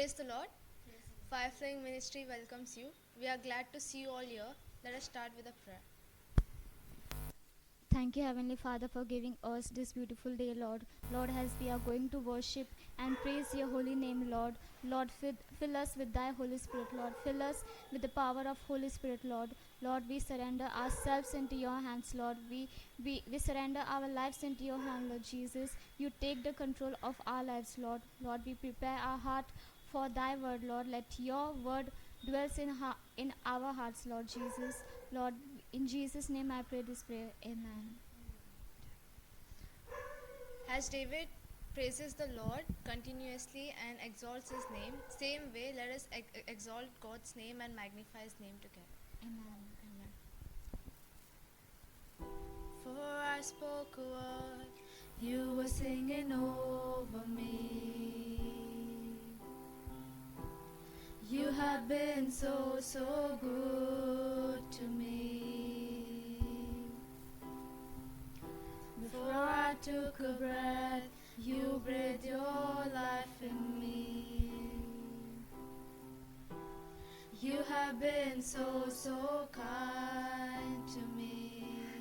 Praise the Lord. Fire Flame Ministry welcomes you. We are glad to see you all here. Let us start with a prayer. Thank you, Heavenly Father, for giving us this beautiful day, Lord. Lord, as we are going to worship and praise your holy name, Lord. Lord, fill us with thy Holy Spirit, Lord. Fill us with the power of Holy Spirit, Lord. Lord, we surrender ourselves into your hands, Lord. We surrender our lives into your hand, Lord Jesus. You take the control of our lives, Lord. Lord, we prepare our heart for thy word, Lord. Let your word dwells in our hearts, Lord Jesus. Lord, in Jesus' name I pray this prayer. Amen. As David praises the Lord continuously and exalts his name, same way let us exalt God's name and magnify his name together. Amen. For I spoke a word, you were singing over me. You have been so, so good to me. Before I took a breath, you breathed your life in me. You have been so, so kind to me.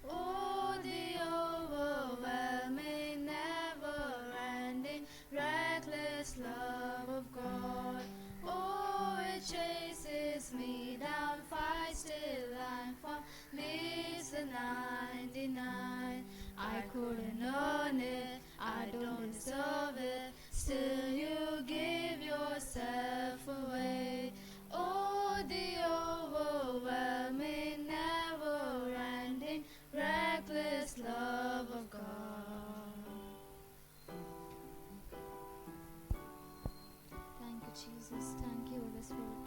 Oh, the overwhelming, never-ending, reckless love of God. Oh, it chases me down, fights till I'm found, leaves the 99. I couldn't earn it, I don't deserve it, still you give yourself away. Oh, the overwhelming, never-ending, reckless love of God. Thank you, Jesus. Thank you, Holy Spirit.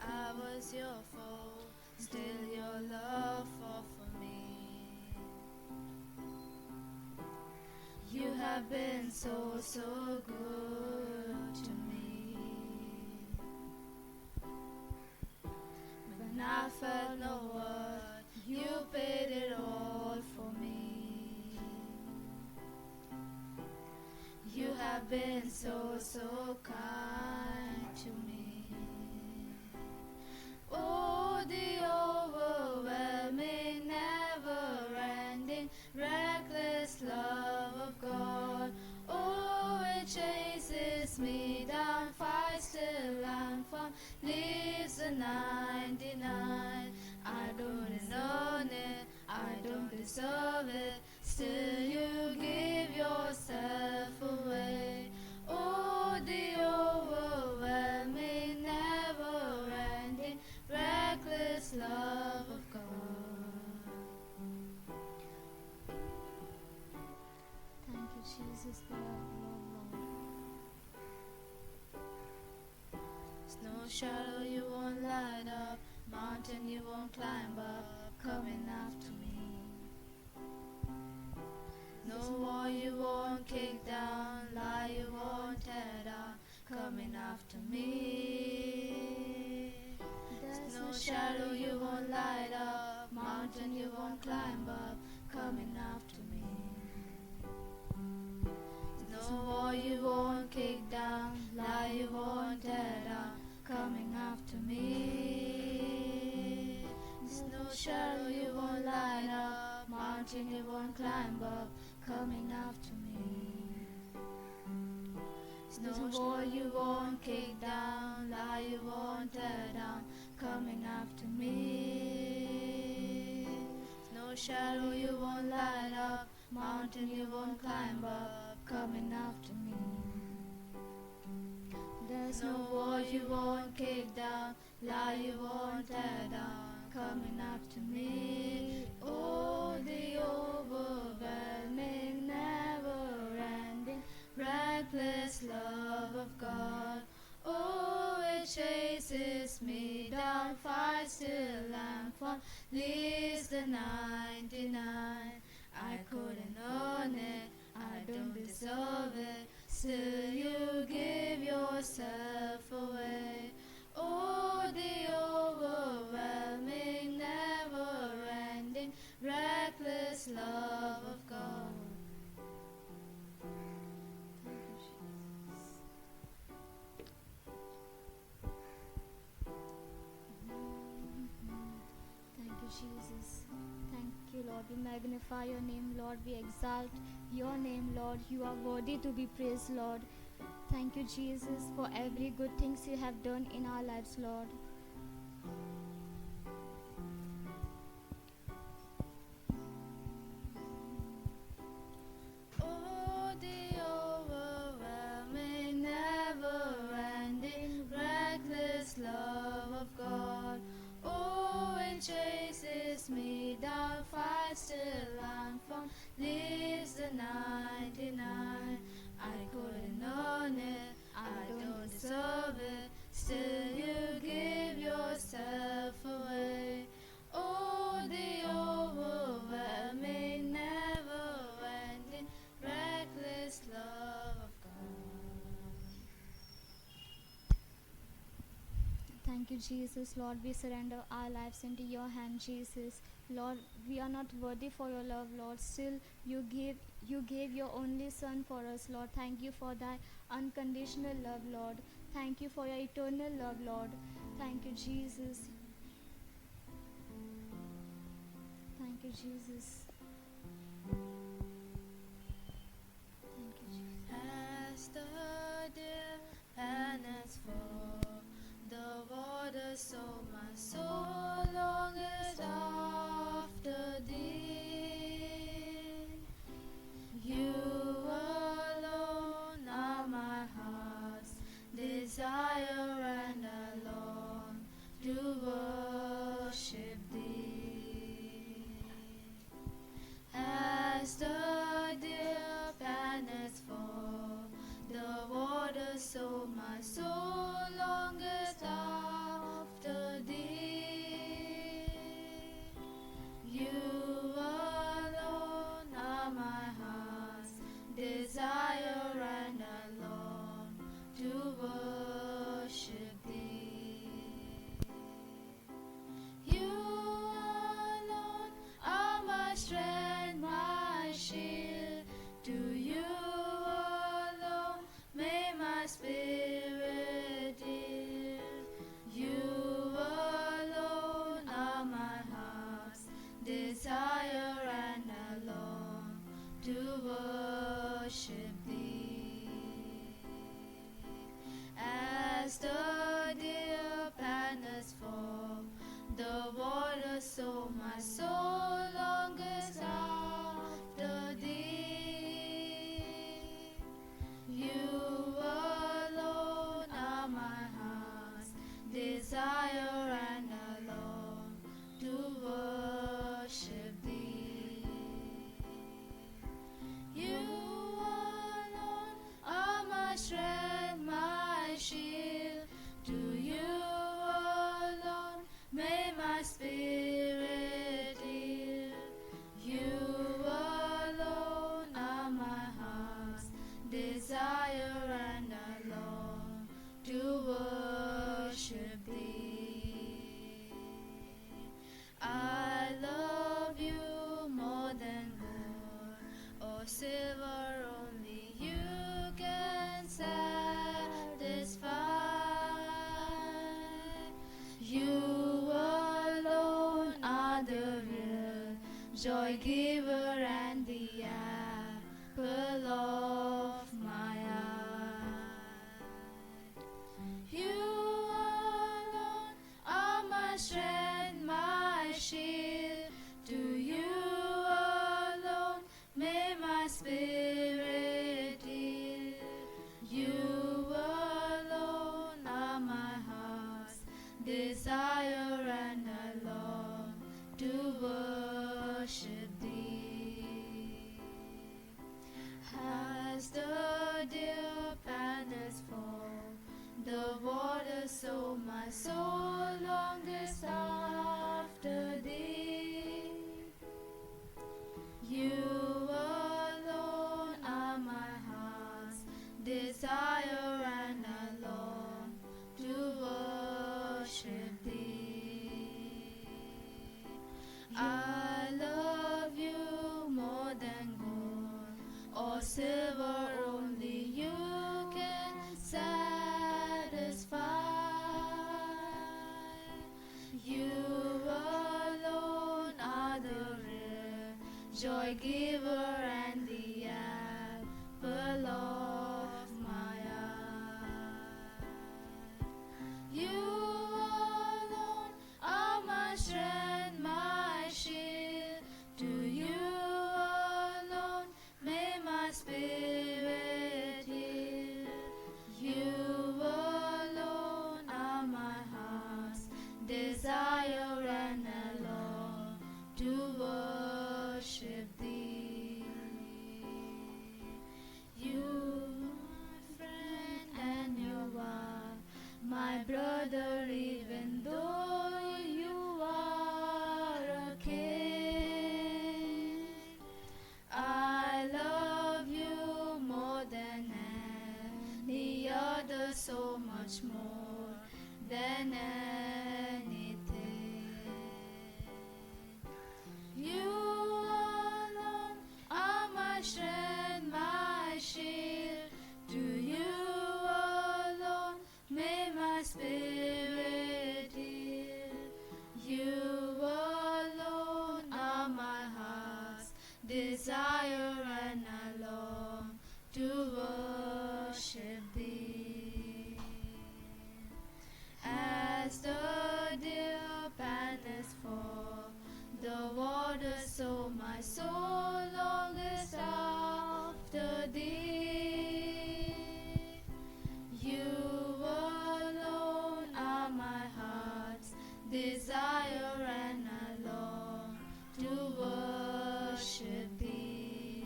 I was your foe, still your love fought for me. You have been so, so good to me. When I felt no worth, you paid it all for me. You have been so, so kind to me. Oh, the overwhelming, never-ending, reckless love of God. Oh, it chases me down, fights till I'm found, leaves the 99. I don't earn it, I don't deserve it, still you give yourself away. Oh, the overwhelming, never-ending, reckless love of God. Thank you, Jesus, Lord. Snow shadow you won't light up, mountain you won't climb up, coming after me. No wall you won't kick down, lie you won't tear down, coming after me. There's no shadow you won't light up, mountain you won't climb up, coming after me. No wall you won't kick down, lie you won't tear down, coming after me. There's no shadow you won't light up, mountain you won't climb up, coming after me. There's no wall you won't kick down, lie you won't tear down, coming after me. No shadow you won't light up, mountain you won't climb up, coming after me. There's no wall you won't kick down, lie you won't tear down, coming after me. Oh, the overwhelming, never-ending, reckless love of God. Oh, it chases me down, fights till I'm found, leaves the 99. I couldn't earn it, I don't deserve it, still you give yourself away. Oh, the overwhelming, never-ending, reckless love of God. Jesus. Thank you, Lord. We magnify your name, Lord. We exalt your name, Lord. You are worthy to be praised, Lord. Thank you, Jesus, for every good things you have done in our lives, Lord. Oh, the overwhelming, never-ending, reckless love of God. Oh, it chases me down, fights till I'm found, leaves the 99. I couldn't earn it, I don't deserve it, still you give yourself away. Oh, the overwhelming, never-ending, reckless love of God. Thank you, Jesus. Lord, we surrender our lives into your hand, Jesus. Lord, we are not worthy for your love, Lord. Still, you gave your only Son for us, Lord. Thank you for thy unconditional love, Lord. Thank you for your eternal love, Lord. Thank you, Jesus. Thank you, Jesus. Thank you, Jesus. As the deer panteth for the water, so my soul longeth after thee. You alone are my heart's desire, and I long to worship thee. As the deer panteth for the water, so my soul longeth after thee. You alone are my heart's desire, and I long to worship thee. You alone are my strength, my shield. To you alone may my spirit yield. You alone are my heart's desire, and I long to worship thee. As the deer panteth for the water, so my soul longeth after thee. You alone are my heart's desire, and I long to worship thee. You alone are my strength, my shield. To you alone may my spirit yield. You alone are my heart's desire, and I long to worship thee. I love you more than gold or silver, only you can satisfy. You alone are the real joy giver and the apple of my eye. You alone are my strength, my shield. To you alone may my spirit yield. You alone are my heart's desire, and I long to worship thee. As the deer panteth for the water, so my soul longeth after thee. You alone are my heart's desire, and I long to worship thee. I love you more than gold or silver, only you can satisfy. You alone joy giver and the apple of my eye. You alone are my strength, my shield. To you alone may my spirit yield. You alone are my heart's desire, and I long to worship thee. You are my friend and you are my brother, even though you are a king. I love you more than any other, so much more than anything. You alone are my strength, my shield. To you alone may my spirit yield. You alone are my heart's desire, and I long to worship thee. As the deer panteth for the water, so my soul longeth after thee. You alone are my heart's desire, and I long to worship thee.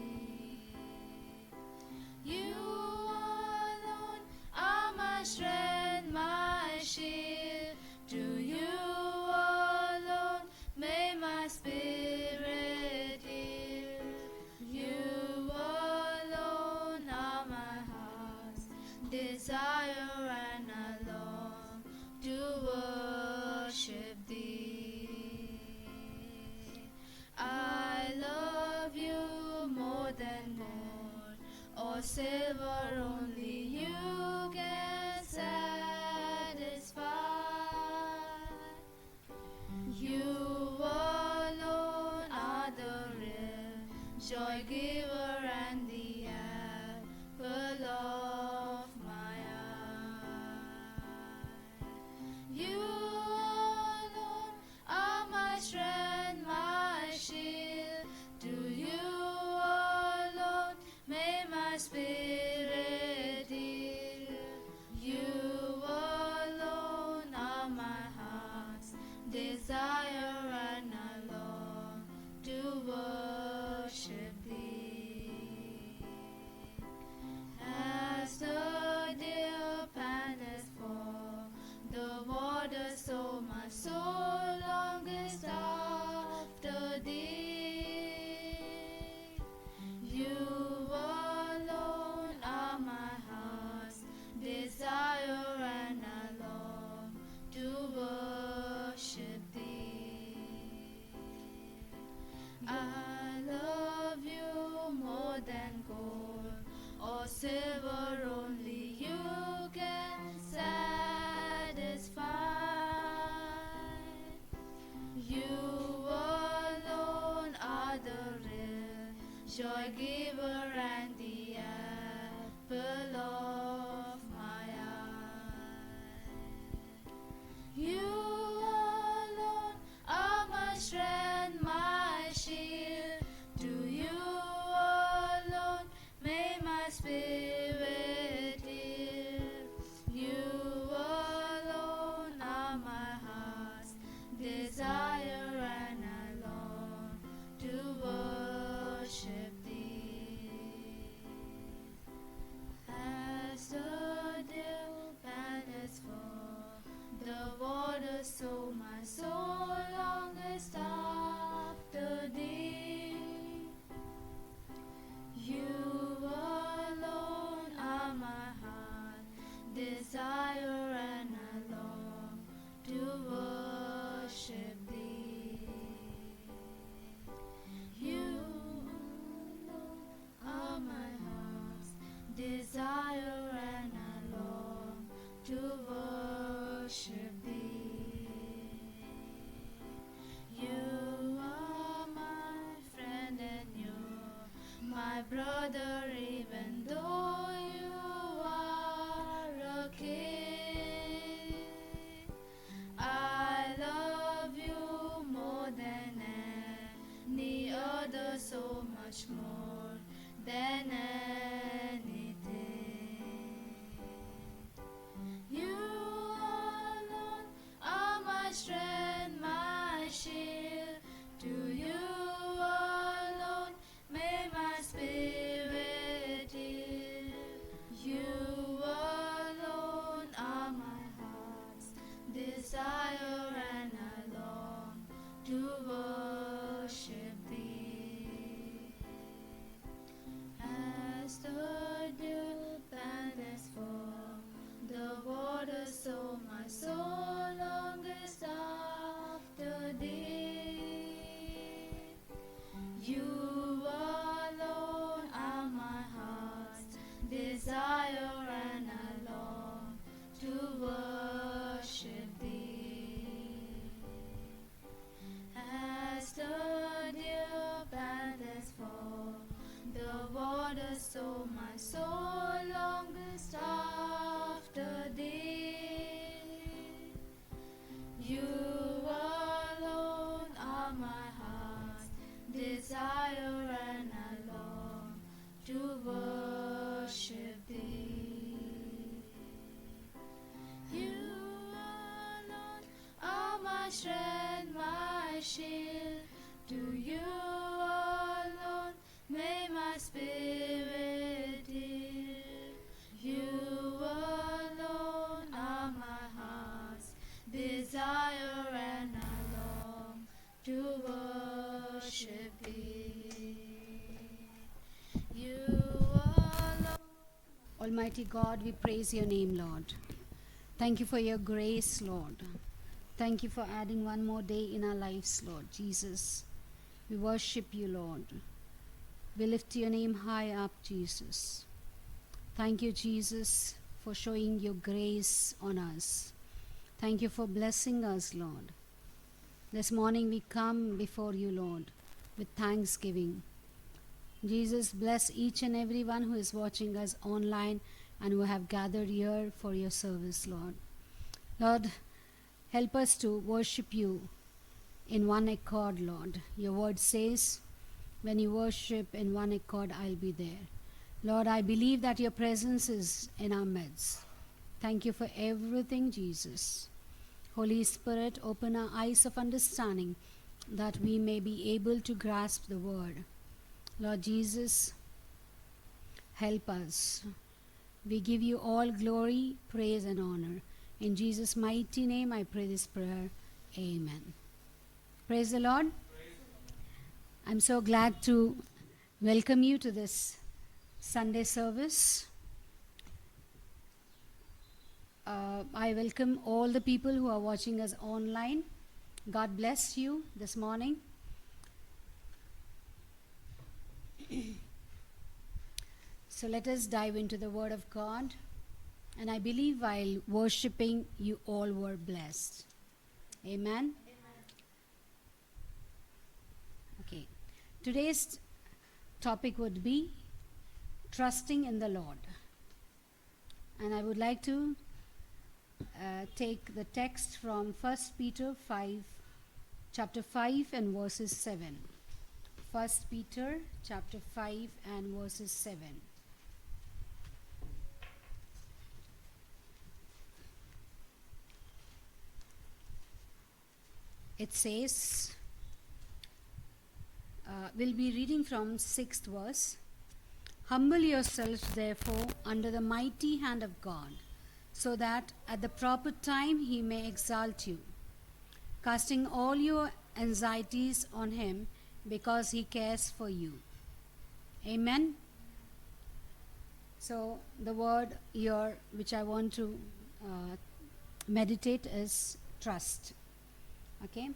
You alone are my strength, my shield. To you alone may my spirit yield. You alone are my heart's desire, and I long to worship thee. I love you more than gold or silver, only you can satisfy. You alone are the real joy giver and the apple of my eye. You alone are my strength, my shield. To you alone may my spirit yield. You alone are my heart's desire, and I long to worship thee. As the deer panteth for the water, so my soul longeth after thee. You alone are my heart's desire, and I long to worship thee. I love you more than gold or silver, only you can satisfy. You alone are the real joy giver and the apple of my eye. You alone are my strength, my shield. To you alone may my spirit yield. You alone are my heart's desire, and I long to worship thee. As the dew panteth for the water, so my soul longeth after thee. You alone are my heart desire, and I long to worship thee. You alone are my heart's desire, and I long to worship thee. You are my friend, and much more than anything. You alone are my strength, my shield. To you alone may my spirit yield. You alone are my heart's desire, and I long to worship thee. As the dew panteth for the water, so my soul longeth after thee. You alone are my heart's desire, and I long to worship thee. As the deer panteth for the water, so my soul longeth after thee. You alone are my heart's desire, and I long to worship thee. You alone are my strength, my shield. To you alone may my spirit yield. You alone are my heart's desire, and I long to worship thee. You alone. Almighty God, we praise your name, Lord. Thank you for your grace, Lord. Thank you for adding one more day in our lives, Lord Jesus. We worship you, Lord. We lift your name high up, Jesus. Thank you, Jesus, for showing your grace on us. Thank you for blessing us, Lord. This morning we come before you, Lord, with thanksgiving. Jesus, bless each and every one who is watching us online and who have gathered here for your service, Lord. Lord, help us to worship you in one accord, Lord. Your word says, when you worship in one accord, I'll be there. Lord, I believe that your presence is in our midst. Thank you for everything, Jesus. Holy Spirit, open our eyes of understanding that we may be able to grasp the word. Lord Jesus, help us. We give you all glory, praise and honor. In Jesus' mighty name I pray this prayer. Amen. Praise the Lord. I'm so glad to welcome you to this Sunday service. I welcome all the people who are watching us online. God bless you this morning. So let us dive into the Word of God. And I believe while worshipping, you all were blessed. Amen? Okay. Today's topic would be trusting in the Lord. And I would like to take the text from 1 Peter 5, chapter 5 and verses 7. 1 Peter chapter 5 and verses 7. It says, we'll be reading from 6th verse. Humble yourselves therefore under the mighty hand of God, so that at the proper time he may exalt you, casting all your anxieties on him, because he cares for you. Amen. So the word here which I want to meditate is trust. Okay.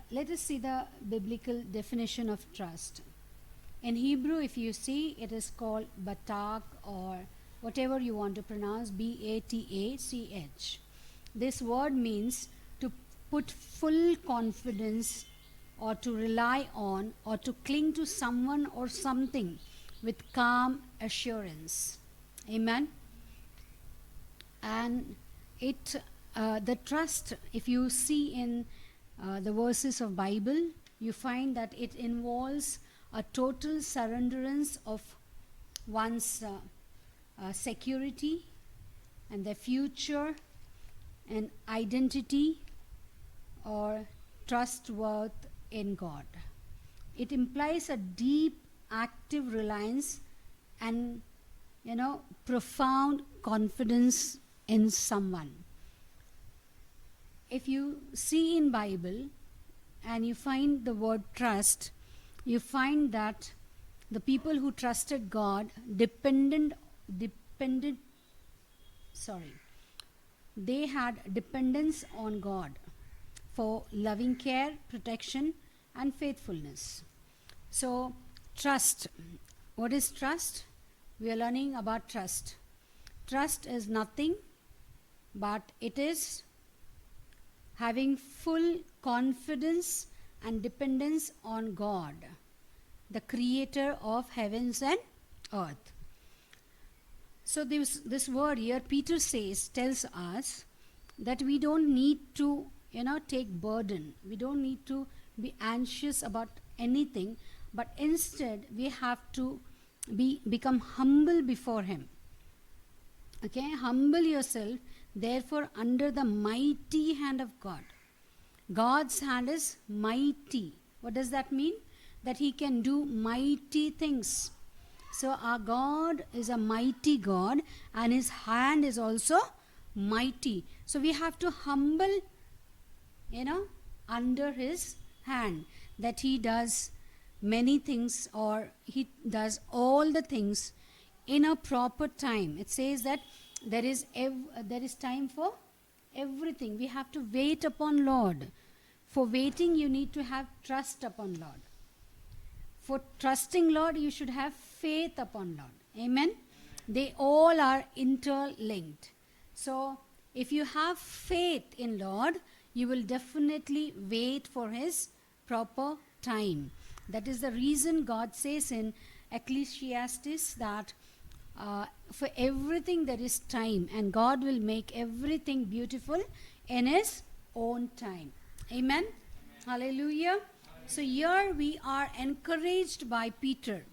Let us see the biblical definition of trust. In Hebrew, if you see, it is called batak, or whatever you want to pronounce, B-A-T-A-C-H. This word means to put full confidence, or to rely on, or to cling to someone or something with calm assurance. Amen. And the trust, if you see in the verses of Bible, you find that it involves a total surrenderance of one's security and their future and identity or trustworth in God. It implies a deep, active reliance and profound confidence in someone. If you see in Bible and you find the word trust, you find that the people who trusted God they had dependence on God for loving care, protection, and faithfulness. So, trust. What is trust? We are learning about trust. Trust is nothing but it is having full confidence and dependence on God, the creator of heavens and earth. So this word here, Peter tells us that we don't need to, take burden. We don't need to be anxious about anything, but instead we have to become humble before Him. Okay, humble yourself, therefore, under the mighty hand of God. God's hand is mighty. What does that mean? That He can do mighty things. So our God is a mighty God and His hand is also mighty. So we have to humble, under His hand, that He does many things or He does all the things in a proper time. It says that there is time for everything. We have to wait upon Lord. For waiting, you need to have trust upon Lord. For trusting Lord, you should have faith upon Lord. Amen? They all are interlinked. So, if you have faith in Lord, you will definitely wait for His proper time. That is the reason God says in Ecclesiastes that for everything there is time, and God will make everything beautiful in His own time. Amen? Hallelujah. So here we are encouraged by Peter.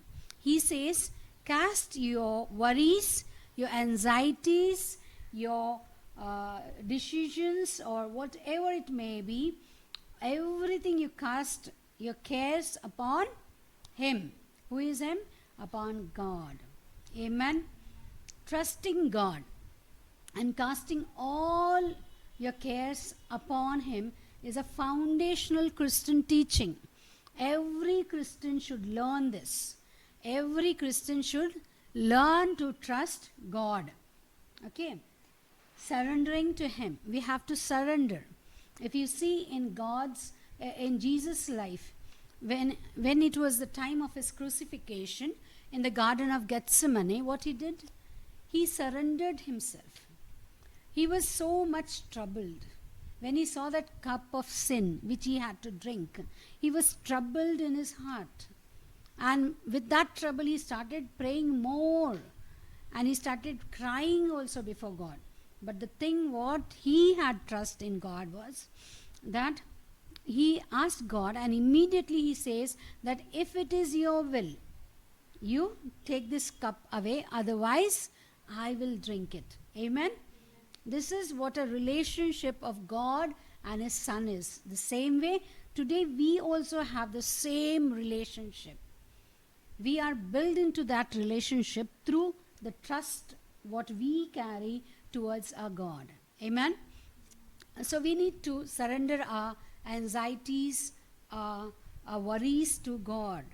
He says, cast your worries, your anxieties, your decisions or whatever it may be, everything you cast your cares upon Him. Who is Him? Upon God. Amen. Trusting God and casting all your cares upon Him is a foundational Christian teaching. Every Christian should learn this. Every Christian should learn to trust God. Okay. Surrendering to Him. We have to surrender. If you see in Jesus' life, when it was the time of His crucifixion in the Garden of Gethsemane, what He did? He surrendered Himself. He was so much troubled. When He saw that cup of sin which He had to drink, He was troubled in His heart. And with that trouble, He started praying more. And He started crying also before God. But the thing what He had trust in God was that He asked God, and immediately He says that if it is your will, you take this cup away, otherwise I will drink it. Amen? This is what a relationship of God and His Son is. The same way, today we also have the same relationship. We are built into that relationship through the trust what we carry towards our God. Amen? So we need to surrender our anxieties, our worries to God.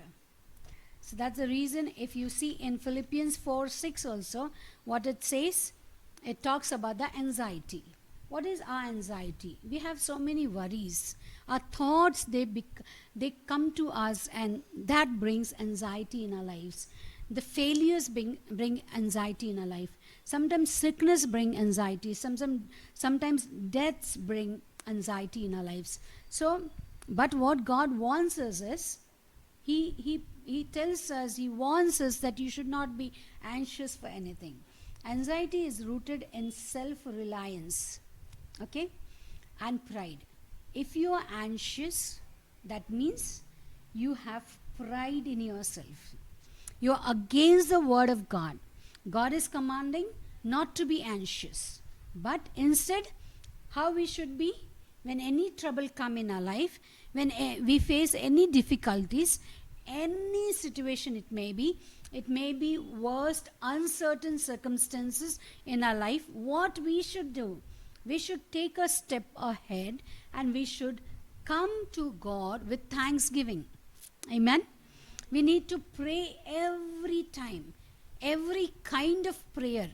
So that's the reason if you see in Philippians 4:6 also, what it says, it talks about the anxiety. What is our anxiety? We have so many worries. Our thoughts, they come to us, and that brings anxiety in our lives. The failures bring anxiety in our life. Sometimes sickness brings anxiety. Sometimes deaths bring anxiety in our lives. So, but what God wants us is, He tells us, He wants us that you should not be anxious for anything. Anxiety is rooted in self-reliance, okay, and pride. If you are anxious, that means you have pride in yourself. You're against the word of God. God is commanding not to be anxious, but instead how we should be when any trouble come in our life, when we face any difficulties, any situation it may be worst uncertain circumstances in our life. What we should do, we should take a step ahead and we should come to God with thanksgiving. Amen. We need to pray every time, every kind of prayer.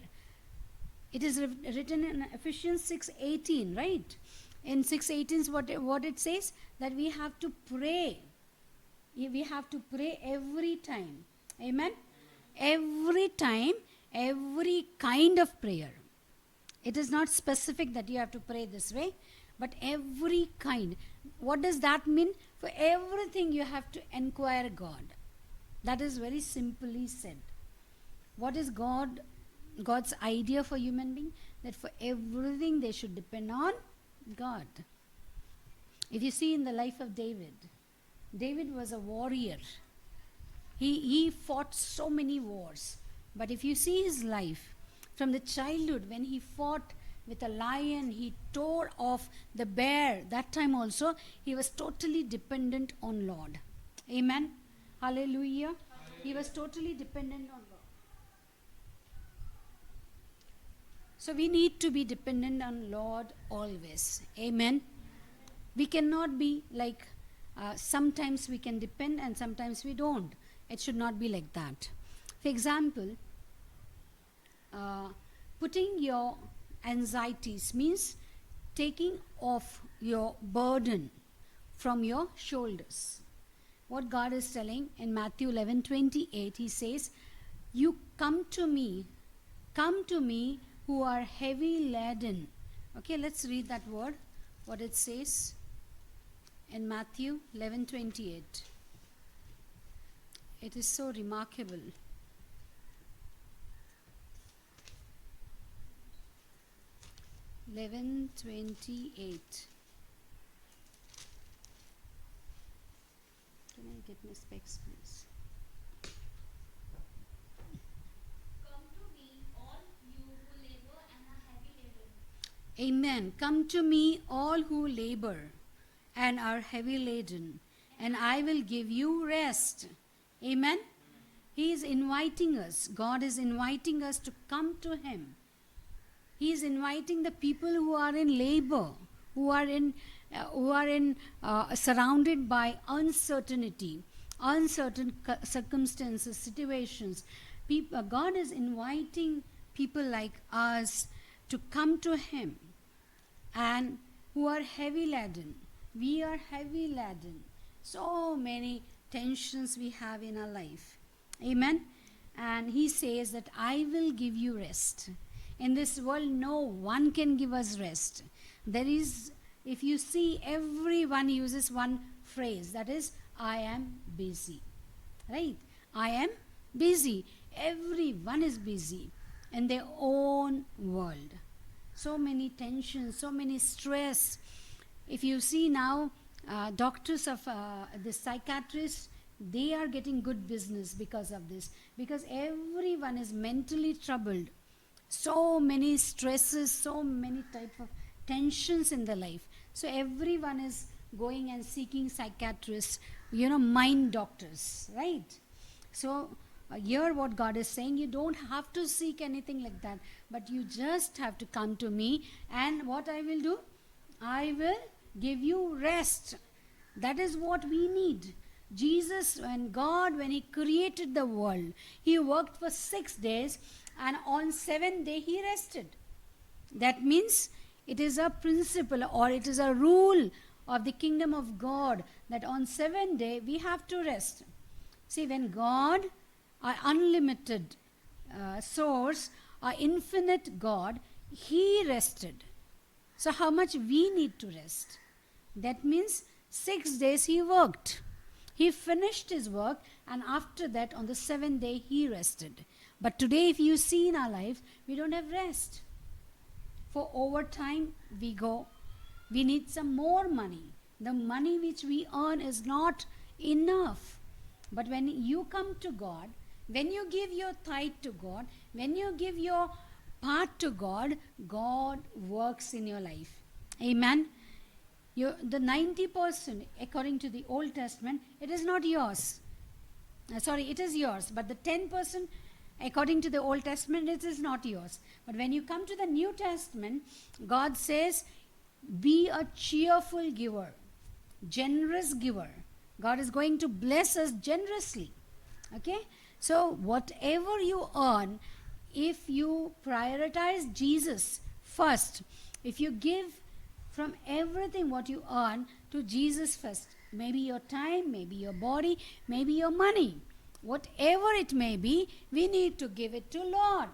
It is written in Ephesians 6:18, right? In 6:18 what it says, that we have to pray. We have to pray every time. Amen. Every time, every kind of prayer. It is not specific that you have to pray this way, but every kind. What does that mean? For everything you have to inquire God. That is very simply said. What is God's idea for human being? That for everything they should depend on God. If you see in the life of David was a warrior. He fought so many wars. But if you see his life, from the childhood, when he fought with a lion, he tore off the bear. That time also, he was totally dependent on Lord. Amen. Hallelujah. He was totally dependent on Lord. So we need to be dependent on Lord always. Amen. We cannot be like, sometimes we can depend and sometimes we don't. It should not be like that. For example, putting your anxieties means taking off your burden from your shoulders. What God is telling in Matthew 11:28, he says, you come to me who are heavy laden. Okay, let's read that word, what it says in Matthew 11:28. It is so remarkable. Can I get my specs, please? Come to me, all you who labor and are heavy laden. Amen. Come to me, all who labor and are heavy laden, and I will give you rest. Amen. He is inviting us. God is inviting us to come to him. He is inviting the people who are in labor, who are surrounded by uncertainty, uncertain circumstances, situations. God is inviting people like us to come to him, and who are heavy laden. We are heavy laden. So many tensions we have in our life. Amen. And he says that I will give you rest. In this world, no one can give us rest. There is, if you see, everyone uses one phrase, that is, I am busy. Right? I am busy. Everyone is busy in their own world. So many tensions, so many stress. If you see now, doctors of the psychiatrists, they are getting good business because of this. Because everyone is mentally troubled. So many stresses, so many type of tensions in their life. So everyone is going and seeking psychiatrists, mind doctors, right? So here what God is saying, you don't have to seek anything like that, but you just have to come to me, and what I will do? I will give you rest. That is what we need. Jesus and God, when he created the world, he worked for 6 days, and on 7th day he rested. That means it is a principle, or it is a rule of the kingdom of God, that on 7th day we have to rest. See, when God, our unlimited source, our infinite God, he rested. So how much we need to rest? That means 6 days he worked. He finished his work, and after that, on the 7th day, he rested. But today, if you see in our life, we don't have rest. For overtime, we go. We need some more money. The money which we earn is not enough. But when you come to God, when you give your tithe to God, when you give your part to God, God works in your life. Amen. The 90%, according to the Old Testament, it is not yours. It is yours. But the 10%, according to the Old Testament, it is not yours. But when you come to the New Testament, God says, be a cheerful giver, generous giver. God is going to bless us generously. Okay? So, whatever you earn, if you prioritize Jesus first, if you give from everything what you earn to Jesus first, maybe your time, maybe your body, maybe your money, whatever it may be, we need to give it to Lord.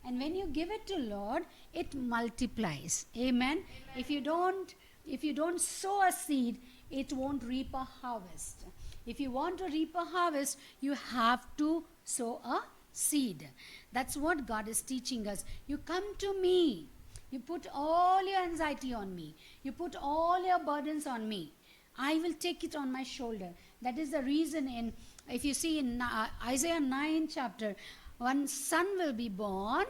And when you give it to Lord, it multiplies. Amen. If you don't sow a seed, it won't reap a harvest. If you want to reap a harvest, you have to sow a seed. That's what God is teaching us. You come to me. You put all your anxiety on me. You put all your burdens on me. I will take it on my shoulder. That is the reason if you see in Isaiah 9 chapter, one son will be born,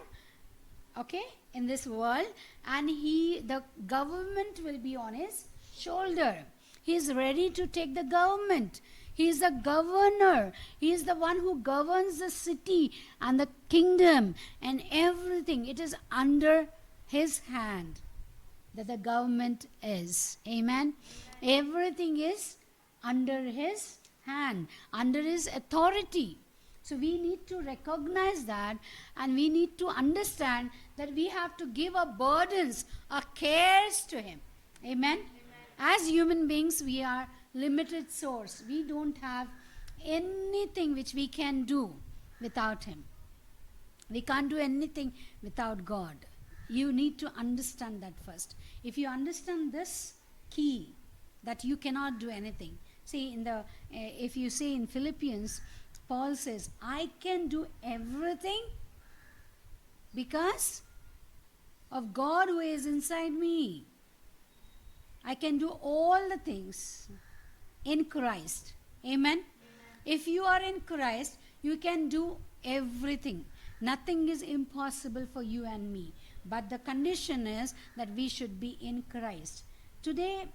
okay, in this world, and the government will be on his shoulder. He is ready to take the government. He is the governor. He is the one who governs the city and the kingdom and everything. It is under his hand that the government is. Amen. Everything is under his hand, under his authority. So we need to recognize that, and we need to understand that we have to give our burdens, our cares to him. Amen. As human beings, we are limited source. We don't have anything which we can do without him. We can't do anything without God. You need to understand that first. If you understand this key, that you cannot do anything. See, if you see in Philippians, Paul says, I can do everything because of God who is inside me. I can do all the things in Christ. Amen? If you are in Christ, you can do everything. Nothing is impossible for you and me. But the condition is that we should be in Christ. Today,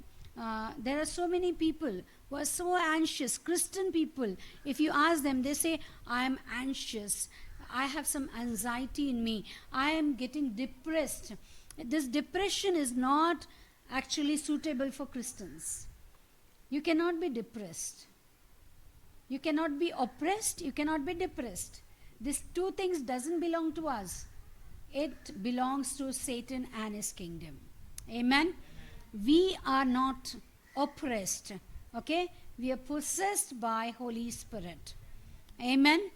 there are so many people who are so anxious. Christian people, if you ask them, they say, I am anxious. I have some anxiety in me. I am getting depressed. This depression is not actually suitable for Christians. You cannot be depressed. You cannot be oppressed. You cannot be depressed. These two things doesn't belong to us. It belongs to Satan and his kingdom. Amen? We are not oppressed. Okay? We are possessed by Holy Spirit. Amen?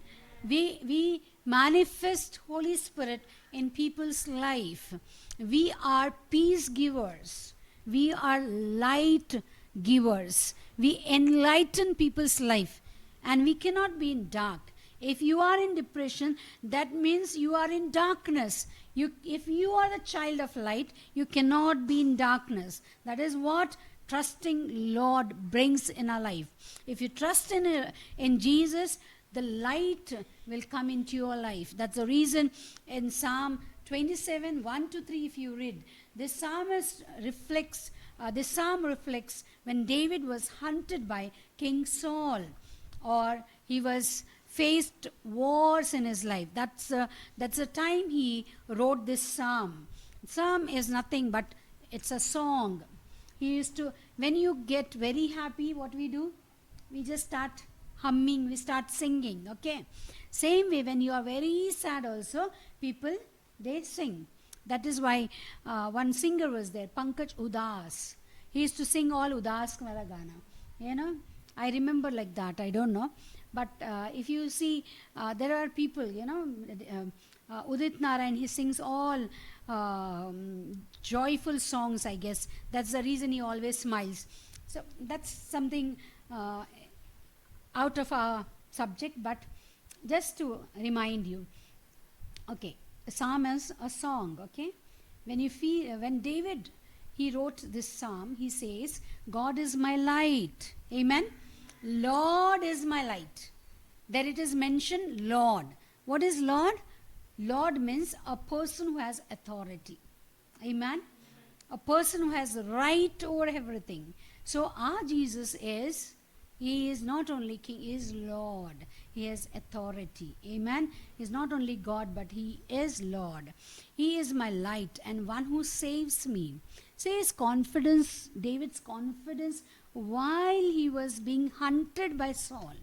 We manifest Holy Spirit in people's life. We are peace givers. We are light givers. We enlighten people's life. And we cannot be in dark. If you are in depression, that means you are in darkness. If you are the child of light, you cannot be in darkness. That is what trusting Lord brings in our life. If you trust in Jesus, the light will come into your life. That's the reason in Psalm 27, 1-3, if you read, this psalm reflects when David was hunted by King Saul, or he was faced wars in his life. That's the time he wrote this psalm. Psalm is nothing but it's a song. He used to, when you get very happy, what we do? We just start humming, we start singing, okay? Same way, when you are very sad also, people, they sing. That is why one singer was there, Pankaj Udas. He used to sing all Udas Wala Gana. You know, I remember like that, I don't know. But if you see, there are people, you know, Udit Narayan, he sings all joyful songs, I guess. That's the reason he always smiles. So that's something out of our subject, but just to remind you. Okay, a psalm is a song, okay? When David, he wrote this psalm, he says, God is my light. Amen? Lord is my light. There it is mentioned Lord. What is Lord? Lord means a person who has authority. Amen? A person who has right over everything. So our Jesus is, he is not only king, he is Lord. He has authority. Amen? He is not only God, but he is Lord. He is my light and one who saves me. Say his confidence, David's confidence, while he was being hunted by Saul.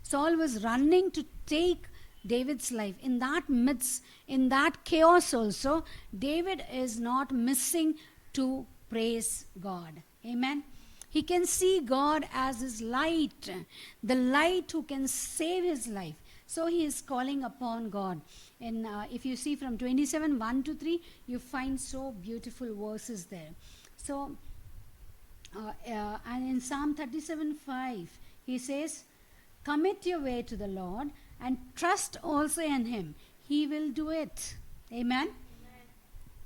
Saul was running to take David's life. In that midst, in that chaos also, David is not missing to praise God. Amen? He can see God as his light, the light who can save his life. So he is calling upon God. And if you see from 27, 1 to 3, you find so beautiful verses there. So, and in Psalm 37, 5, he says, commit your way to the Lord and trust also in him. He will do it. Amen?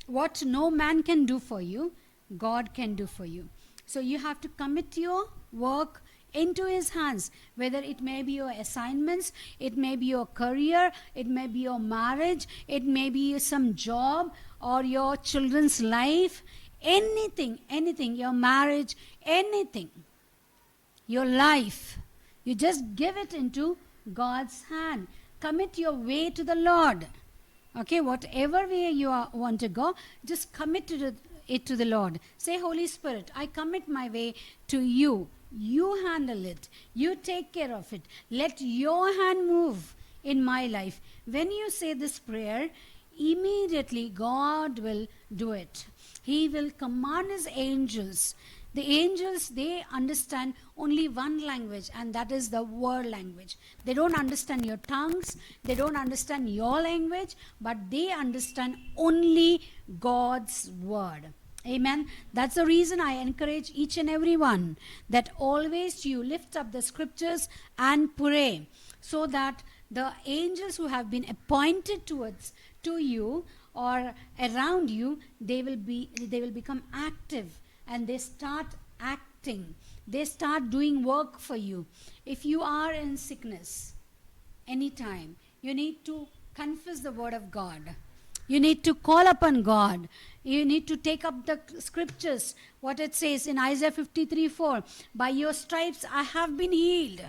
What no man can do for you, God can do for you. So you have to commit your work into his hands, whether it may be your assignments, it may be your career, it may be your marriage, it may be some job or your children's life, anything, your marriage, anything, your life. You just give it into God's hand. Commit your way to the Lord. Okay, whatever way you want to go, just commit it to the Lord. Say, Holy Spirit, I commit my way to you. You handle it. You take care of it. Let your hand move in my life. When you say this prayer, immediately God will do it. He will command his angels. The angels, they understand only one language, and that is the word language. They don't understand your tongues, they don't understand your language, but they understand only God's word. Amen. That's the reason I encourage each and every one that always you lift up the scriptures and pray, so that the angels who have been appointed to you or around you, they will become active. And they start acting. They start doing work for you. If you are in sickness, anytime, you need to confess the word of God. You need to call upon God. You need to take up the scriptures. What it says in Isaiah 53:4. By your stripes I have been healed.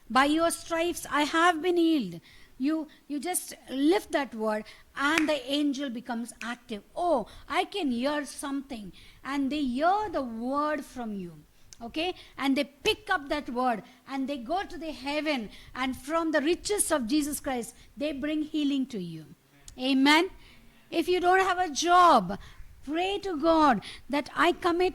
By your stripes I have been healed. You just lift that word and the angel becomes active. Oh, I can hear something. And they hear the word from you. Okay? And they pick up that word and they go to the heaven, and from the riches of Jesus Christ, they bring healing to you. Amen? If you don't have a job, pray to God that I commit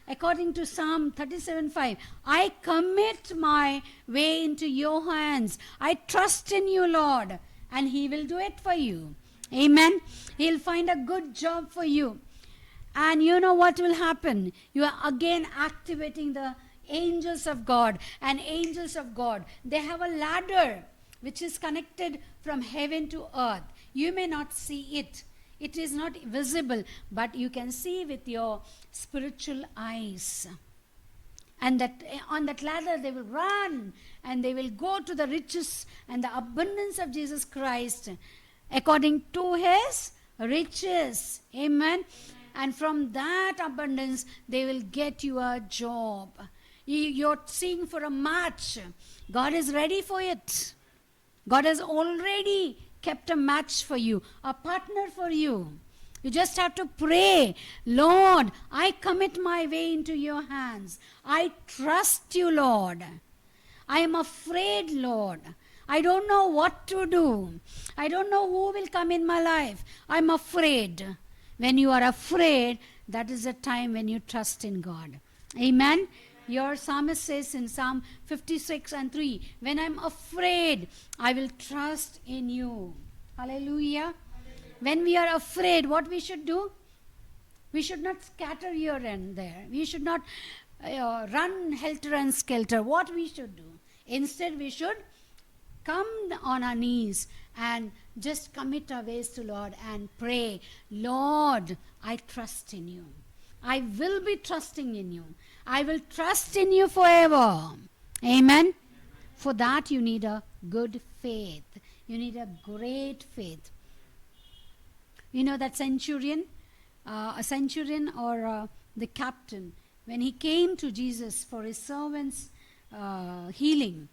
according to Psalm 37:5, I commit my way into your hands. I trust in you, Lord, and he will do it for you. Amen. He'll find a good job for you. And you know what will happen? You are again activating the angels of God. And angels of God, they have a ladder which is connected from heaven to earth. You may not see it. It is not visible, but you can see with your spiritual eyes. And that on that ladder they will run and they will go to the riches and the abundance of Jesus Christ according to his riches. Amen. And from that abundance they will get you a job. You're seeking for a match. God is ready for it. God has already kept a match for you, a partner for you. You just have to pray, Lord, I commit my way into your hands. I trust you, Lord. I am afraid, Lord. I don't know what to do. I don't know who will come in my life. I'm afraid. When you are afraid, that is the time when you trust in God. Amen. Your psalmist says in Psalm 56:3, when I'm afraid, I will trust in you. Hallelujah. When we are afraid, what we should do? We should not scatter here and there. We should not run helter and skelter. What we should do? Instead, we should come on our knees and just commit our ways to Lord and pray, Lord, I trust in you. I will be trusting in you. I will trust in you forever. Amen. For that you need a good faith. You need a great faith. You know that centurion, a centurion or the captain, when he came to Jesus for his servant's healing,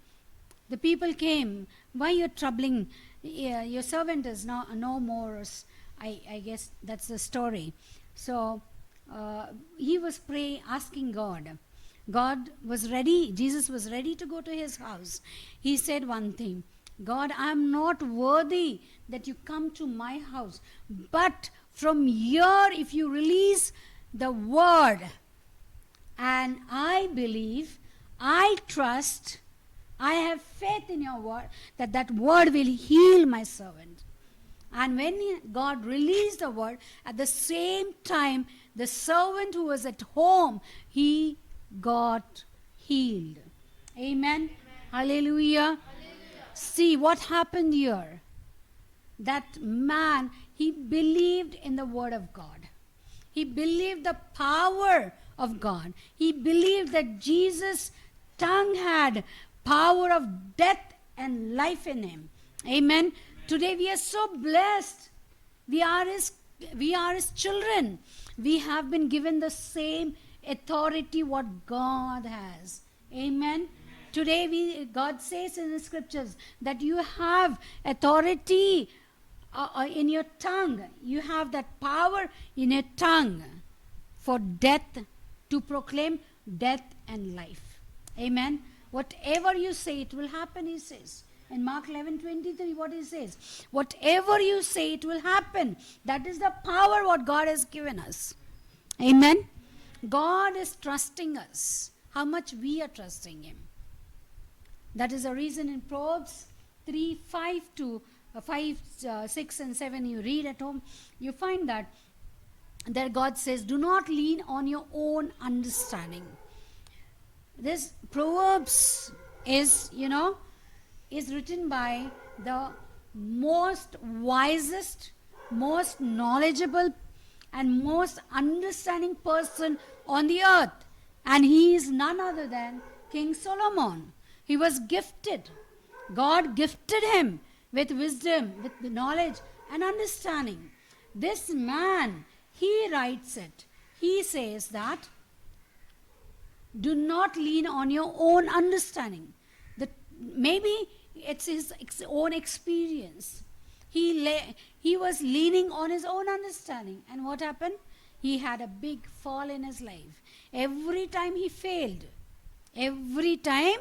the people came, why you're troubling, your servant is no more, I guess that's the story. So he was asking God. God was ready, Jesus was ready to go to his house. He said one thing, God, I am not worthy that you come to my house, but from here if you release the word, and I believe, I trust, I have faith in your word, that word will heal my servant. And when God released the word, at the same time, the servant who was at home, he got healed. Amen. Hallelujah. See what happened here. That man, he believed in the word of God. He believed the power of God. He believed that Jesus' tongue had power of death and life in him. Amen. Today we are so blessed. We are his children. We have been given the same authority what God has. Amen. Today God says in the scriptures that you have authority in your tongue. You have that power in your tongue for death, to proclaim death and life. Amen. Whatever you say, it will happen, he says. In Mark 11:23, what he says, whatever you say, it will happen. That is the power what God has given us. Amen. God is trusting us. How much we are trusting him. That is the reason in Proverbs 5, 6 and 7, you read at home, you find that there God says, do not lean on your own understanding. This Proverbs is written by the most wisest, most knowledgeable and most understanding person on the earth. And he is none other than King Solomon. He was gifted. God gifted him with wisdom, with knowledge and understanding. This man, he writes it. He says that, do not lean on your own understanding. Maybe it's his own experience. He was leaning on his own understanding. And what happened? He had a big fall in his life. Every time he failed. Every time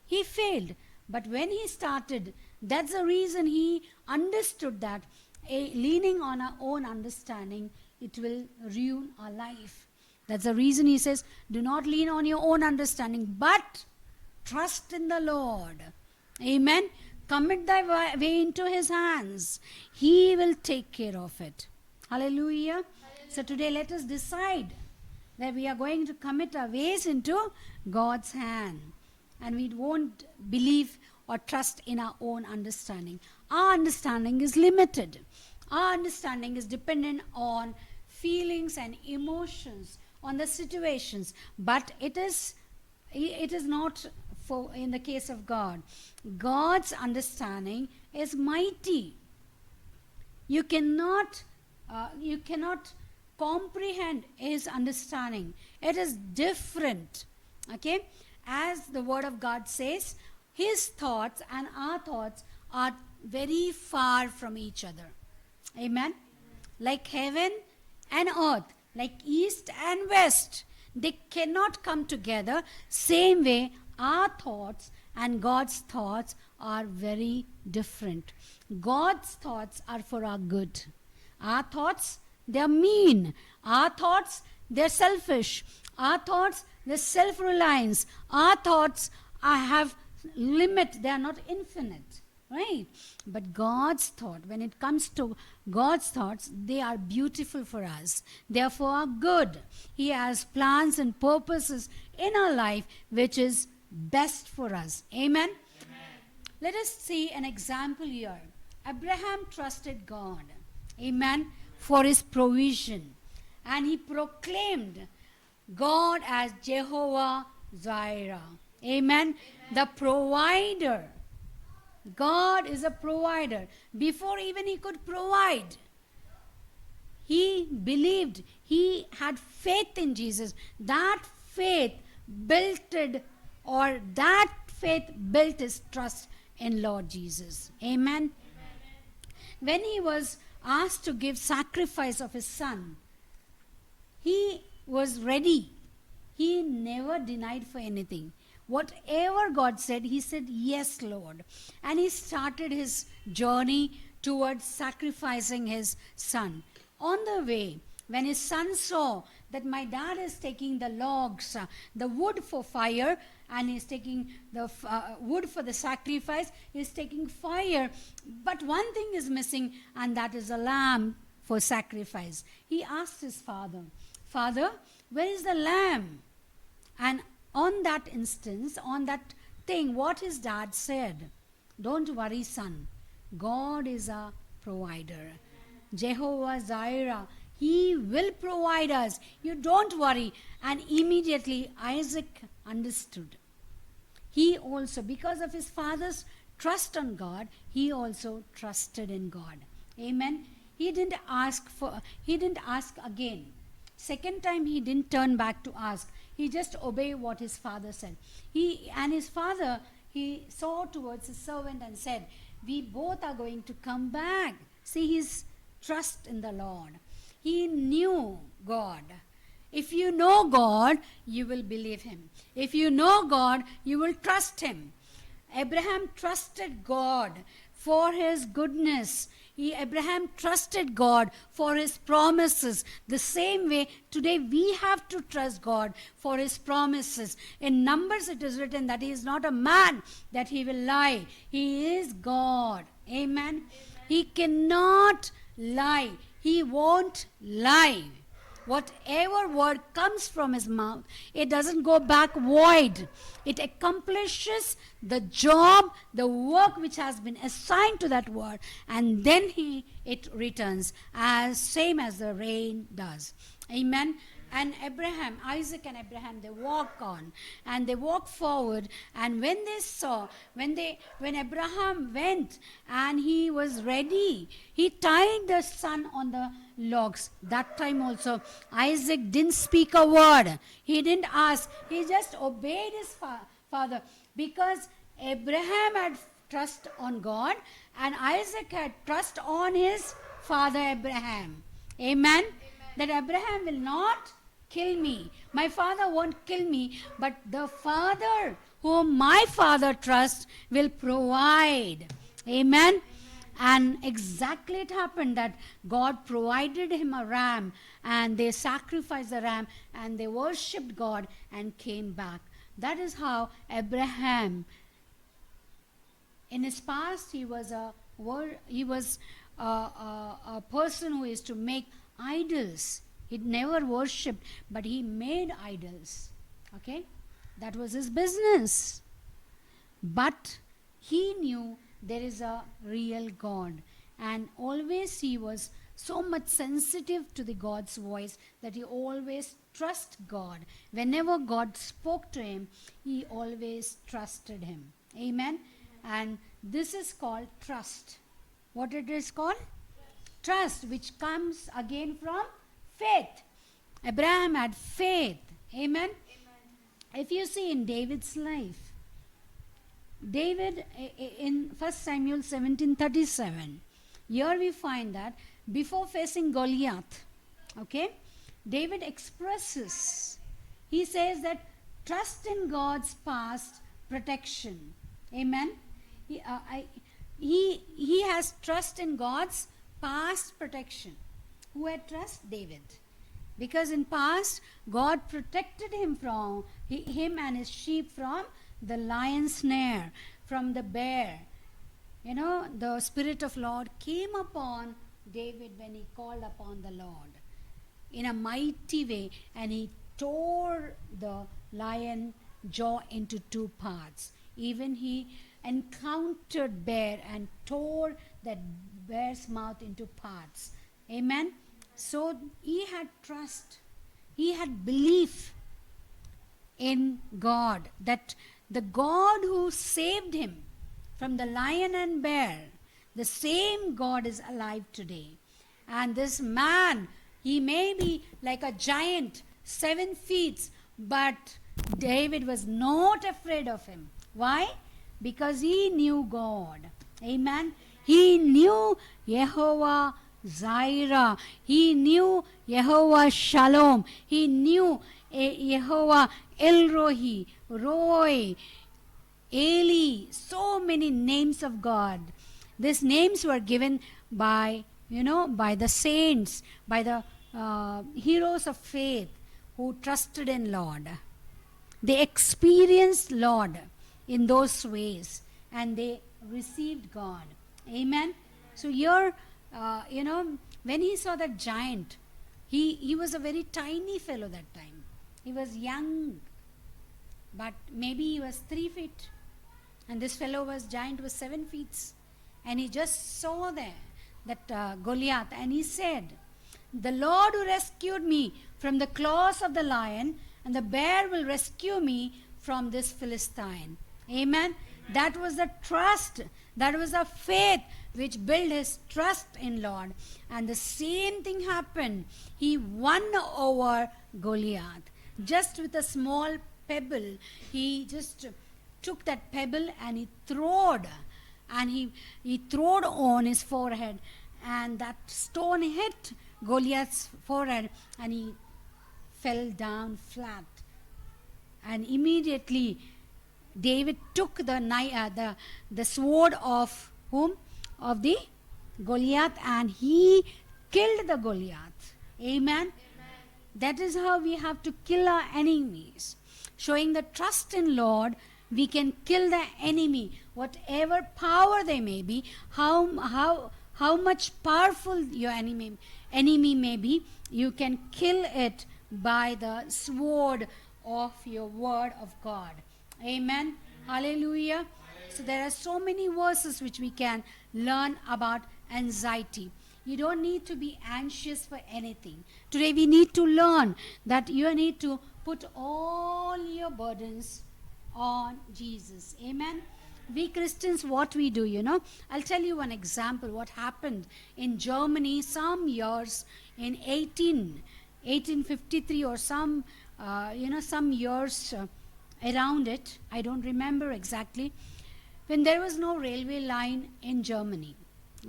he failed. But when he started, that's the reason he understood that leaning on our own understanding, it will ruin our life. That's the reason he says, do not lean on your own understanding, but trust in the Lord. Amen. Commit thy way into his hands. He will take care of it. Hallelujah. So today let us decide that we are going to commit our ways into God's hand. And we won't believe or trust in our own understanding. Our understanding is limited. Our understanding is dependent on feelings and emotions, on the situations. But it is not for in the case of God. God's understanding is mighty. You cannot comprehend his understanding. It is different. Okay? As the word of God says, his thoughts and our thoughts are very far from each other. Amen? Like heaven and earth, like east and west, they cannot come together. Same way, our thoughts and God's thoughts are very different. God's thoughts are for our good. Our thoughts, they are mean. Our thoughts, they're selfish. Our thoughts, they're self-reliance. Our thoughts have limit. They are not infinite. Right? But God's thought, when it comes to God's thoughts, they are beautiful for us. They are for our good. He has plans and purposes in our life which is best for us. Amen? Amen. Let us see an example here. Abraham trusted God. Amen? For his provision. And he proclaimed God as Jehovah Jireh. Amen? Amen. The provider. God is a provider. Before even he could provide, he believed, he had faith in Jesus. That faith built his trust in Lord Jesus. Amen. When he was asked to give sacrifice of his son, he was ready. He never denied for anything. Whatever God said, he said, yes, Lord. And he started his journey towards sacrificing his son. On the way, when his son saw that my dad is taking the logs, the wood for fire, and he's taking the wood for the sacrifice, he's taking fire, but one thing is missing, and that is a lamb for sacrifice. He asked his father, Father, where is the lamb? And on that instance, on that thing, what his dad said, don't worry, son. God is a provider. Jehovah Jireh, he will provide us. You don't worry. And immediately Isaac understood. He also, because of his father's trust on God, he also trusted in God. Amen. He didn't ask again. Second time he didn't turn back to ask. He just obeyed what his father said. His father, he saw towards his servant and said, we both are going to come back. See his trust in the Lord. He knew God. If you know God, you will believe him. If you know God, you will trust him. Abraham trusted God for his goodness. Abraham trusted God for his promises. The same way, today we have to trust God for his promises. In Numbers it is written that he is not a man that he will lie. He is God. Amen. He cannot lie. He won't lie. Whatever word comes from his mouth, it doesn't go back void. It accomplishes the job, the work which has been assigned to that word, and then it returns as same as the rain does. Amen. And Isaac and Abraham, they walk on and they walk forward. And when Abraham went and he was ready, he tied the son on the logs. That time also, Isaac didn't speak a word. He didn't ask. He just obeyed his father, because Abraham had trust on God and Isaac had trust on his father Abraham. Amen. That Abraham will not kill me. My father won't kill me, but the Father whom my father trusts will provide. Amen. And exactly it happened that God provided him a ram, and they sacrificed the ram and they worshipped God and came back. That is how Abraham, in his past, he was a person who is to make idols. He never worshipped, but he made idols. Okay? That was his business. But he knew there is a real God. And always he was so much sensitive to the God's voice that he always trusted God. Whenever God spoke to him, he always trusted him. Amen? And this is called trust. What it is called? Trust, which comes again from faith. Abraham had faith. Amen? If you see in David's life, David in 1 Samuel 17:37, here we find that before facing Goliath, okay, David expresses, he says that trust in God's past protection. Amen? He has trust in God's past protection. Who had trust? David. Because in past, God protected him and his sheep from the lion's snare, from the bear. You know, the Spirit of Lord came upon David when he called upon the Lord in a mighty way, and he tore the lion jaw into two parts. Even he encountered bear and tore that bear's mouth into parts. Amen. So he had trust. He had belief in God, that the God who saved him from the lion and bear, the same God is alive today. And this man, he may be like a giant, 7 feet, but David was not afraid of him. Why? Because he knew God. Amen. He knew Jehovah Jireh. He knew Jehovah Shalom. He knew Jehovah El Roy, Eli, so many names of God. These names were given by, by the saints, by the heroes of faith who trusted in Lord. They experienced Lord in those ways and they received God. Amen. So here, when he saw that giant, he was a very tiny fellow that time. He was young, but maybe he was 3 feet. And this fellow giant was 7 feet. And he just saw there that Goliath, and he said, "The Lord who rescued me from the claws of the lion and the bear will rescue me from this Philistine." Amen. That was the trust, that was the faith which built his trust in Lord. And the same thing happened. He won over Goliath. Just with a small pebble, he just took that pebble and he throwed, and he throwed on his forehead, and that stone hit Goliath's forehead and he fell down flat. And immediately David took the sword of whom? Of the Goliath, and he killed the Goliath. Amen. That is how we have to kill our enemies. Showing the trust in Lord, we can kill the enemy, whatever power they may be, how much powerful your enemy may be, you can kill it by the sword of your word of God. Amen. Hallelujah. So there are so many verses which we can learn about anxiety. You don't need to be anxious for anything. Today we need to learn that you need to put all your burdens on Jesus. Amen. We Christians, what we do, I'll tell you one example what happened in Germany some years in 1853 or some years around it. I don't remember exactly. When there was no railway line in Germany.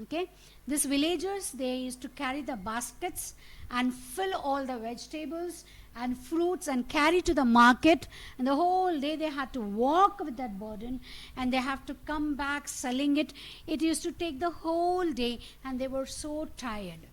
Okay, these villagers, they used to carry the baskets and fill all the vegetables and fruits and carry to the market, and the whole day they had to walk with that burden and they have to come back selling it. It used to take the whole day and they were so tired.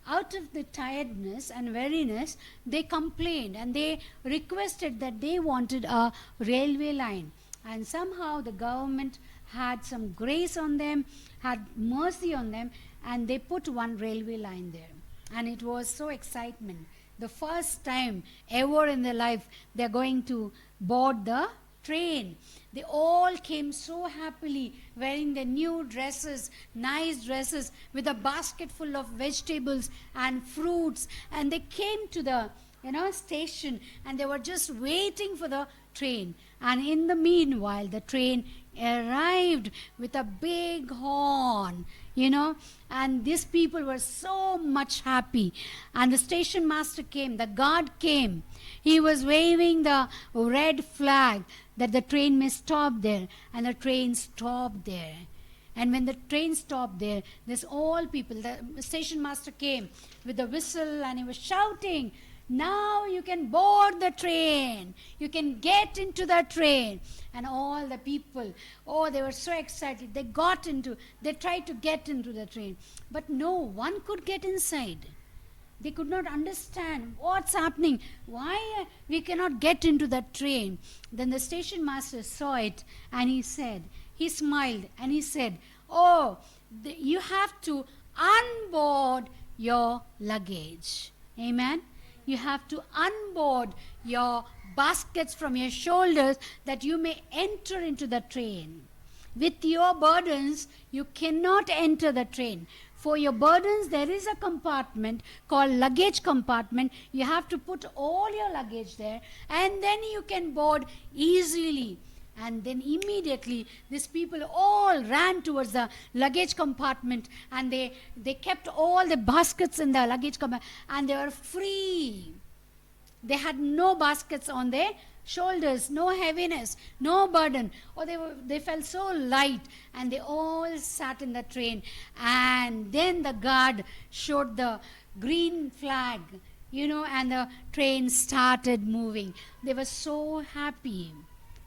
Out of the tiredness and weariness, they complained and they requested that they wanted a railway line. And somehow the government had some grace on them, had mercy on them, and they put one railway line there. And it was so excitement. The first time ever in their life they're going to board the train. They all came so happily wearing their new dresses, nice dresses, with a basket full of vegetables and fruits. And they came to the station, and they were just waiting for the train. And in the meanwhile, the train arrived with a big horn, and these people were so much happy. And the station master came, the guard came. He was waving the red flag that the train may stop there, and the train stopped there. And when the train stopped there, this all people, the station master came with the whistle, and he was shouting, "Now you can board the train. You can get into the train." And all the people, they were so excited. They tried to get into the train. But no one could get inside. They could not understand what's happening. Why we cannot get into the train? Then the station master saw it, and he smiled, and he said, you have to unboard your luggage. Amen. You have to unboard your baskets from your shoulders that you may enter into the train. With your burdens, you cannot enter the train. For your burdens, there is a compartment called luggage compartment. You have to put all your luggage there, and then you can board easily. And then immediately these people all ran towards the luggage compartment, and they kept all the baskets in the luggage compartment, and they were free. They had no baskets on their shoulders, no heaviness, no burden. Oh, they felt so light, and they all sat in the train. And then the guard showed the green flag, and the train started moving. They were so happy.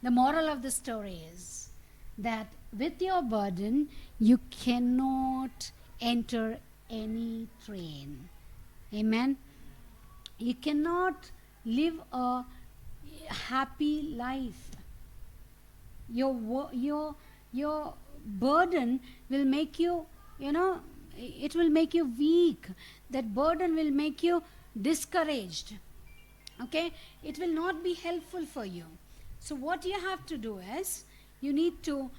The moral of the story is that with your burden, you cannot enter any train. Amen. You cannot live a happy life. Your burden will make you, it will make you weak. That burden will make you discouraged. Okay? It will not be helpful for you. So what you have to do is, you need to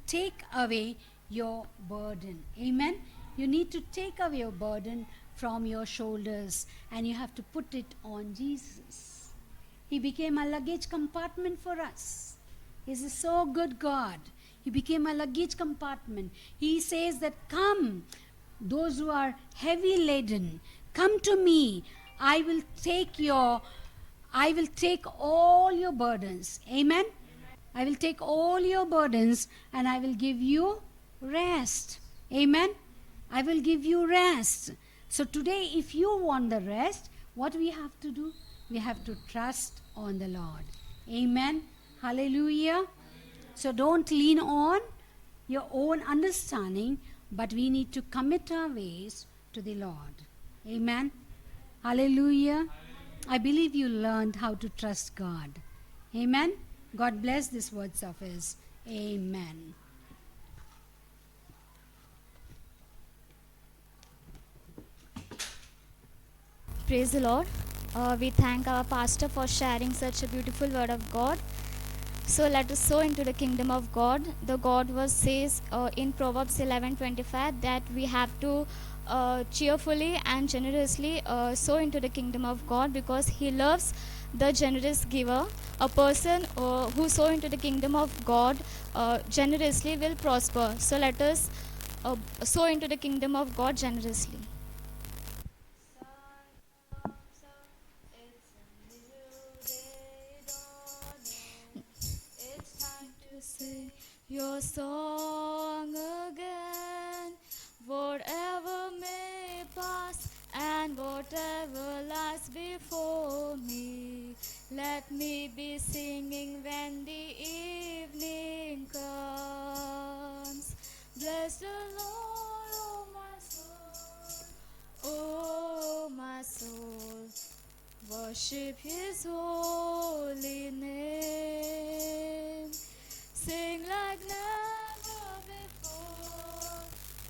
take away your burden. Amen? You need to take away your burden from your shoulders, and you have to put it on Jesus. He became a luggage compartment for us. He's a so good God. He became a luggage compartment. He says that, come, those who are heavy laden, come to me. I will take all your burdens. Amen? I will take all your burdens, and I will give you rest. Amen? I will give you rest. So today, if you want the rest, what we have to do? We have to trust on the Lord. Amen? Hallelujah. So don't lean on your own understanding, but we need to commit our ways to the Lord. Amen? Hallelujah. I believe you learned how to trust God. Amen? God bless these words of His. Amen. Praise the Lord. We thank our pastor for sharing such a beautiful word of God. So let us sow into the kingdom of God. The God verse says in Proverbs 11:25 that we have to cheerfully and generously sow into the kingdom of God, because He loves the generous giver. A person who sow into the kingdom of God generously will prosper. So let us sow into the kingdom of God generously. Sing your song again. Whatever may pass and whatever lies before me, let me be singing when the evening comes. Bless the Lord, oh my soul, oh my soul. Worship His holy name. Sing like never before,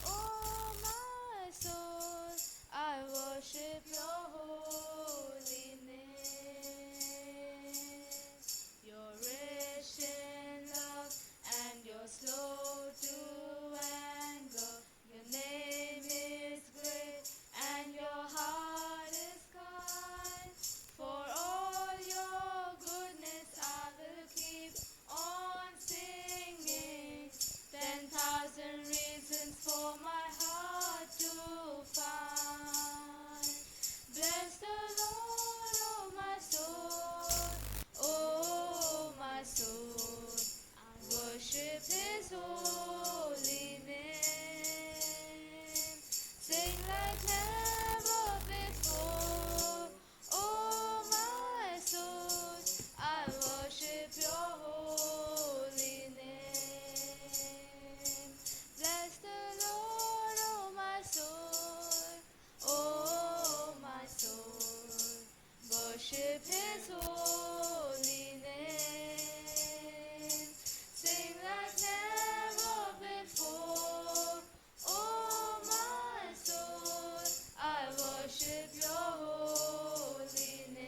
oh my soul, I worship your holy name. You're rich in love and you're slow to anger. Your name is great and your heart is kind. For all your goodness I will keep on singing. 10,000 reasons for my heart to find. Bless the Lord, oh my soul, oh my soul. I worship His holy name. Sing like never before, oh my soul. I worship your holy name. Bless the Lord, oh my soul, oh my soul. Worship His holy name. Sing like never before, oh my soul. I worship your holy name.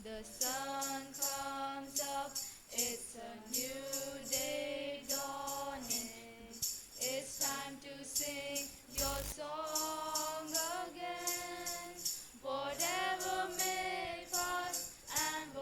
The sun comes up, it's a new day dawning. It's time to sing your song again. Whatever may pass and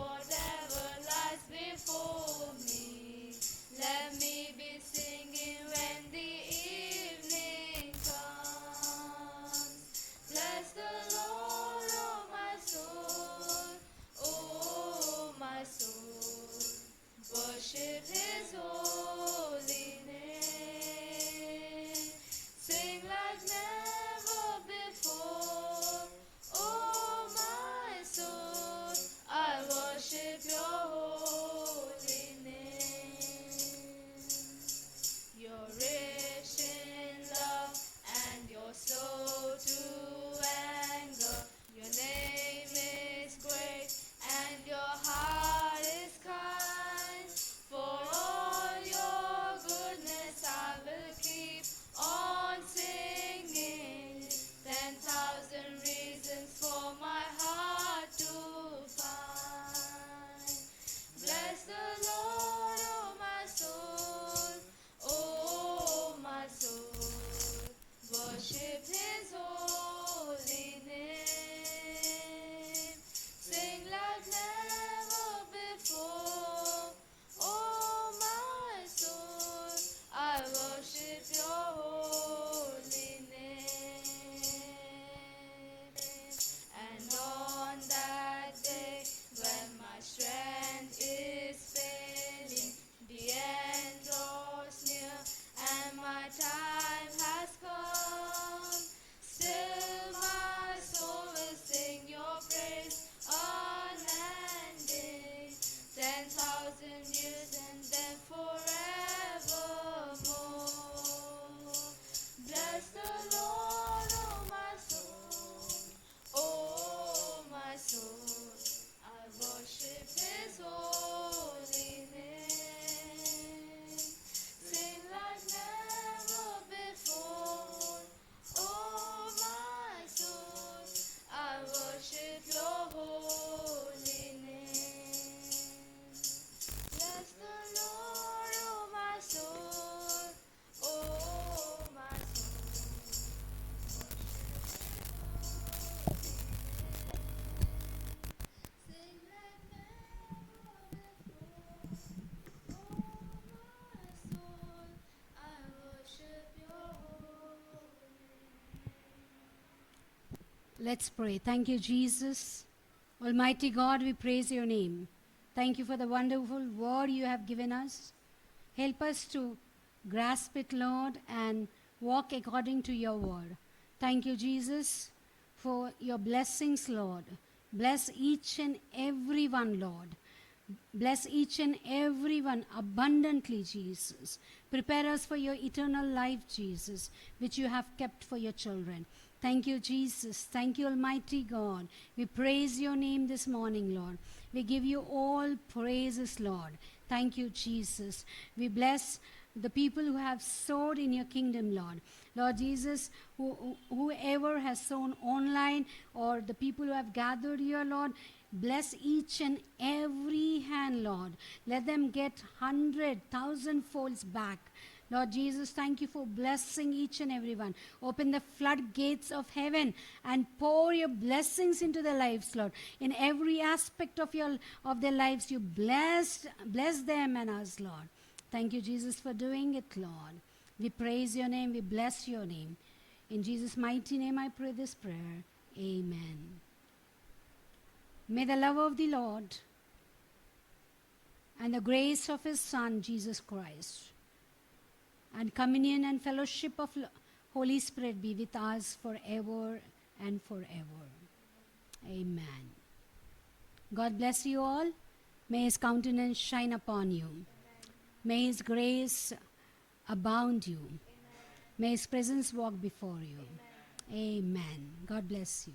Let's pray. Thank you, Jesus. Almighty God, we praise your name. Thank you for the wonderful word you have given us. Help us to grasp it, Lord, and walk according to your word. Thank you, Jesus, for your blessings, Lord. Bless each and every one, Lord. Bless each and every one abundantly, Jesus. Prepare us for your eternal life, Jesus, which you have kept for your children. Thank you, Jesus. Thank you, Almighty God. We praise your name this morning, Lord. We give you all praises, Lord. Thank you, Jesus. We bless the people who have sowed in your kingdom, Lord. Lord Jesus, whoever has sown online or the people who have gathered here, Lord, bless each and every hand, Lord. Let them get 100,000 folds back. Lord Jesus, thank you for blessing each and every one. Open the floodgates of heaven and pour your blessings into their lives, Lord. In every aspect of their lives, you bless them and us, Lord. Thank you, Jesus, for doing it, Lord. We praise your name. We bless your name. In Jesus' mighty name, I pray this prayer. Amen. May the love of the Lord and the grace of his Son, Jesus Christ, and communion and fellowship of Holy Spirit be with us forever and forever. Amen. God bless you all. May his countenance shine upon you. May his grace abound you. May his presence walk before you. Amen. God bless you.